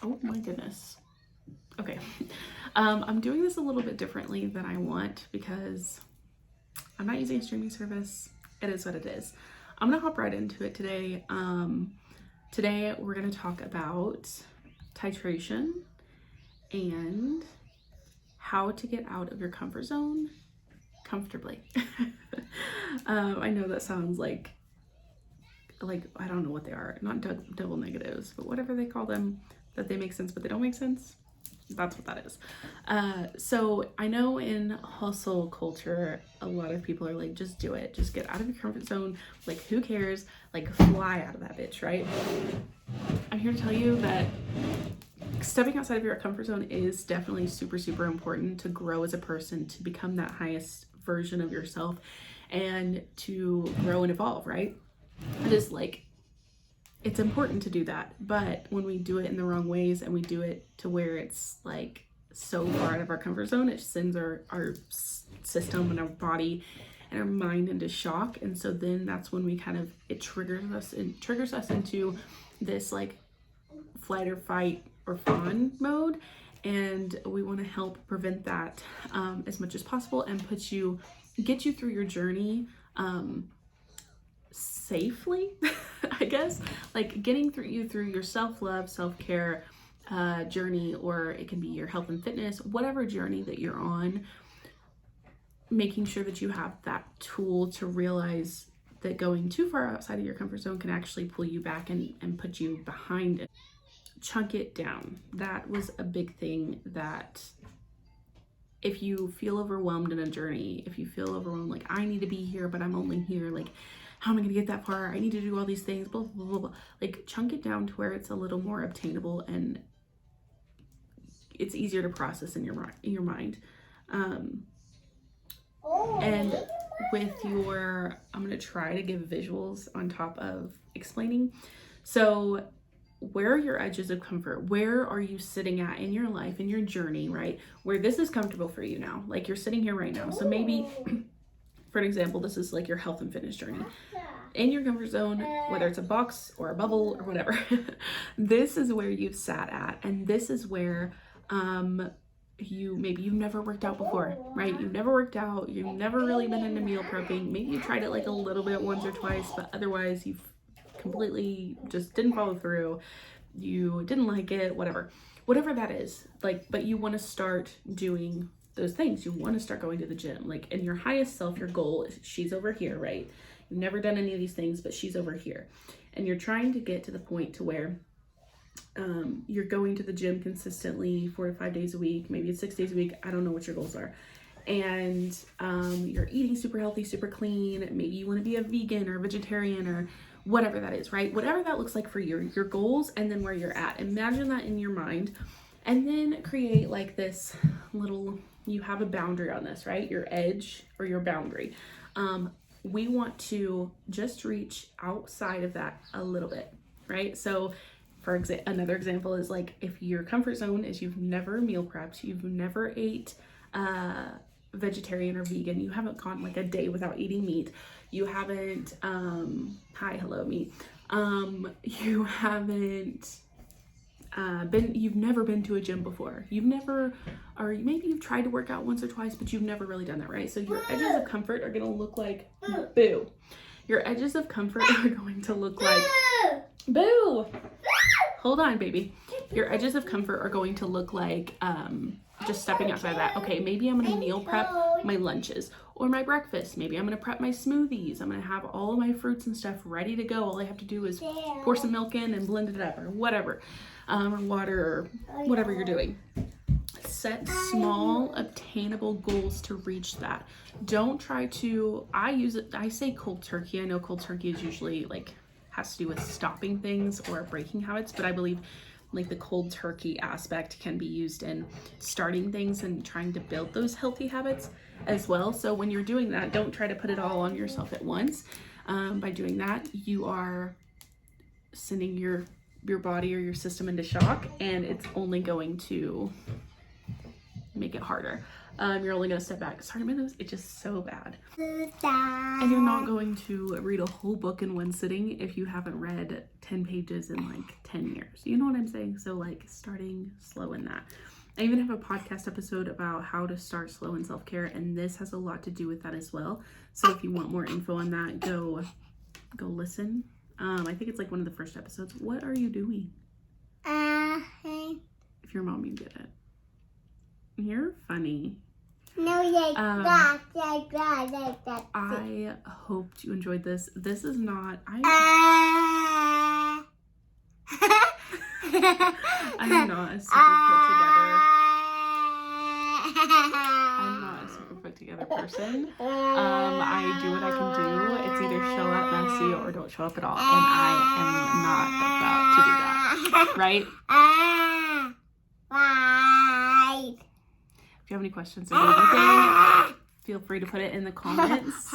Oh my goodness. Okay. I'm doing this a little bit differently than I want because I'm not using a streaming service. It is what it is. I'm gonna hop right into it today. Today we're gonna talk about titration and how to get out of your comfort zone comfortably. I know that sounds like I don't know what they are, not double negatives, but whatever they call them, that they make sense but they don't make sense. That's what that is. So I know in hustle culture, a lot of people are like, just do it, just get out of your comfort zone, like who cares, like fly out of that bitch, right? I'm here to tell you that stepping outside of your comfort zone is definitely super important to grow as a person, to become that highest version of yourself, and to grow and evolve, right? It is like, it's important to do that, but when we do it in the wrong ways and we do it to where it's like so far out of our comfort zone, it sends our system and our body and our mind into shock. And so then that's when we it triggers us into this like flight or fight or fawn mode. And we want to help prevent that as much as possible and get you through your journey safely, I guess, like getting through your self-love, self-care journey, or it can be your health and fitness, whatever journey that you're on, making sure that you have that tool to realize that going too far outside of your comfort zone can actually pull you back and put you behind it. Chunk it down. That was a big thing, that if you feel overwhelmed in a journey, if you feel overwhelmed, like I need to be here, but I'm only here, like how am I gonna get that far? I need to do all these things, blah, blah, blah, blah. Like chunk it down to where it's a little more obtainable and it's easier to process in your mind. And with I'm gonna try to give visuals on top of explaining. So where are your edges of comfort? Where are you sitting at in your life, in your journey, right? Where this is comfortable for you now. Like you're sitting here right now. So maybe, for an example, this is like your health and fitness journey. In your comfort zone, whether it's a box or a bubble or whatever, this is where you've sat at. And this is where you've never worked out before, right? You've never worked out. You've never really been into meal prepping. Maybe you tried it like a little bit once or twice, but otherwise you've completely just didn't follow through. You didn't like it, whatever that is, like, but you want to start doing those things. You want to start going to the gym, like, in your highest self, your goal is she's over here, right? You've never done any of these things, but she's over here, and you're trying to get to the point to where you're going to the gym consistently 4 to 5 days a week, maybe it's 6 days a week. I don't know what your goals are. And you're eating super healthy, super clean. Maybe you want to be a vegan or vegetarian or whatever that is, right? Whatever that looks like for your goals, and then where you're at. Imagine that in your mind, and then create like this little, you have a boundary on this, right? Your edge or your boundary. We want to just reach outside of that a little bit, right? So for another example is like, if your comfort zone is you've never meal prepped, you've never ate vegetarian or vegan, you haven't gone like a day without eating meat, you haven't meat, you haven't you've never been to a gym before, or maybe you've tried to work out once or twice, but you've never really done that, right? So your edges of comfort are gonna look like boo. Your edges of comfort are going to look like boo. Hold on, baby. Your edges of comfort are going to look like just stepping outside of that. Okay, maybe I'm gonna meal prep my lunches or my breakfast. Maybe I'm gonna prep my smoothies. I'm gonna have all of my fruits and stuff ready to go. All I have to do is pour some milk in and blend it up, or whatever, or water, or whatever you're doing. Set small, obtainable goals to reach that. Don't try to, I say cold turkey. I know cold turkey is usually like has to do with stopping things or breaking habits, but I believe like the cold turkey aspect can be used in starting things and trying to build those healthy habits as well. So when you're doing that, don't try to put it all on yourself at once. By doing that, you are sending your body or your system into shock, and it's only going to make it harder. You're only going to step back. Sorry, my nose, it's just so bad. And you're not going to read a whole book in one sitting if you haven't read 10 pages in like 10 years. You know what I'm saying? So like starting slow in that. I even have a podcast episode about how to start slow in self-care, and this has a lot to do with that as well. So if you want more info on that, go listen. I think it's like one of the first episodes. What are you doing? If you're mom, you get it. You're funny. No, I hoped you enjoyed this. This is not. I'm not a super put together. I'm not a super put together person. I do what I can do. It's either show up messy or don't show up at all, and I am not about to do that. Right? If you have any questions or anything, feel free to put it in the comments.